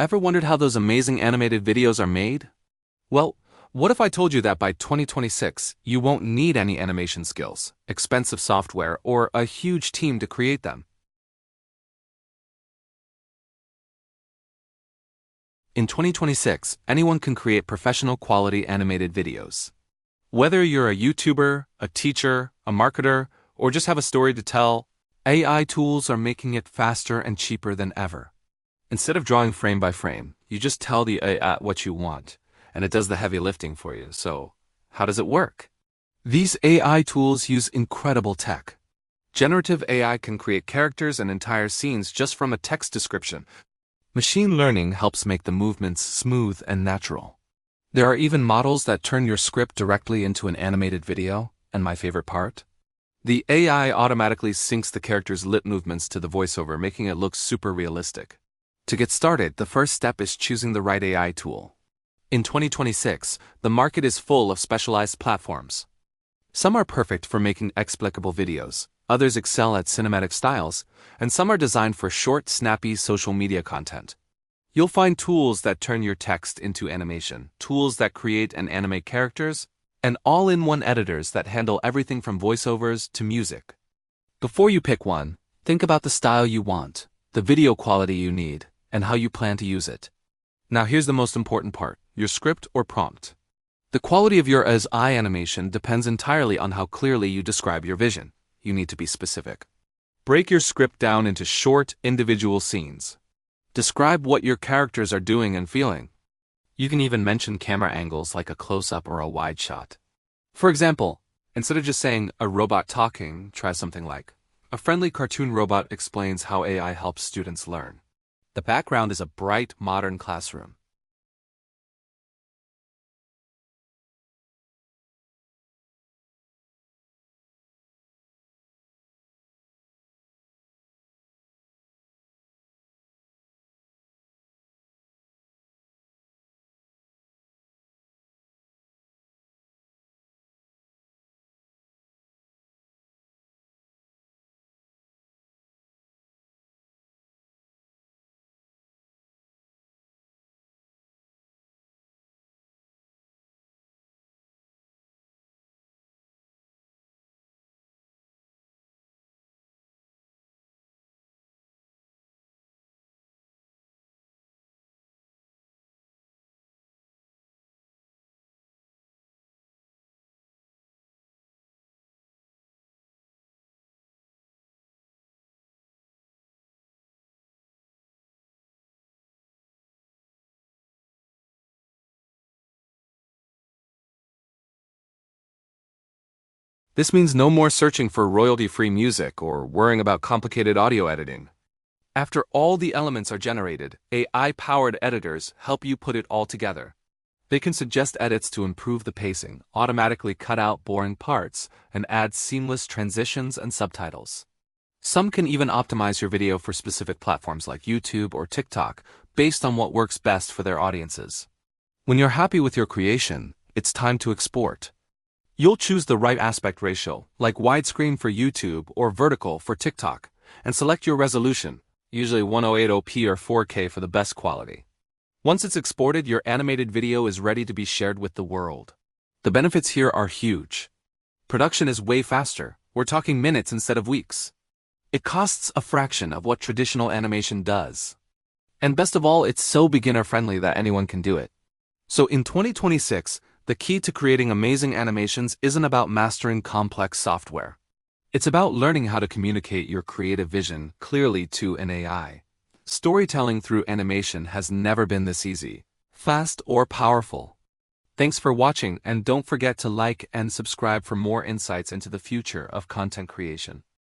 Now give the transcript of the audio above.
Ever wondered how those amazing animated videos are made? Well, what if I told you that by 2026, you won't need any animation skills, expensive software, or a huge team to create them? In 2026, anyone can create professional quality animated videos. Whether you're a YouTuber, a teacher, a marketer, or just have a story to tell, AI tools are making it faster and cheaper than ever. Instead of drawing frame by frame, you just tell the AI what you want, and it does the heavy lifting for you. So, how does it work? These AI tools use incredible tech. Generative AI can create characters and entire scenes just from a text description. Machine learning helps make the movements smooth and natural. There are even models that turn your script directly into an animated video, and my favorite part? The AI automatically syncs the character's lip movements to the voiceover, making it look super realistic. To get started, the first step is choosing the right AI tool. In 2026, the market is full of specialized platforms. Some are perfect for making explicable videos, others excel at cinematic styles, and some are designed for short, snappy social media content. You'll find tools that turn your text into animation, tools that create and animate characters, and all-in-one editors that handle everything from voiceovers to music. Before you pick one, think about the style you want, the video quality you need, and how you plan to use it. Now here's the most important part, your script or prompt. The quality of your AI animation depends entirely on how clearly you describe your vision. You need to be specific. Break your script down into short, individual scenes. Describe what your characters are doing and feeling. You can even mention camera angles like a close-up or a wide shot. For example, instead of just saying a robot talking, try something like, a friendly cartoon robot explains how AI helps students learn. The background is a bright, modern classroom. This means no more searching for royalty-free music or worrying about complicated audio editing. After all the elements are generated, AI-powered editors help you put it all together. They can suggest edits to improve the pacing, automatically cut out boring parts, and add seamless transitions and subtitles. Some can even optimize your video for specific platforms like YouTube or TikTok, based on what works best for their audiences. When you're happy with your creation, it's time to export. You'll choose the right aspect ratio, like widescreen for YouTube or vertical for TikTok, and select your resolution, usually 1080p or 4K for the best quality. Once it's exported, your animated video is ready to be shared with the world. The benefits here are huge. Production is way faster, we're talking minutes instead of weeks. It costs a fraction of what traditional animation does. And best of all, it's so beginner-friendly that anyone can do it. So in 2026, the key to creating amazing animations isn't about mastering complex software. It's about learning how to communicate your creative vision clearly to an AI. Storytelling through animation has never been this easy, fast, or powerful. Thanks for watching, and don't forget to like and subscribe for more insights into the future of content creation.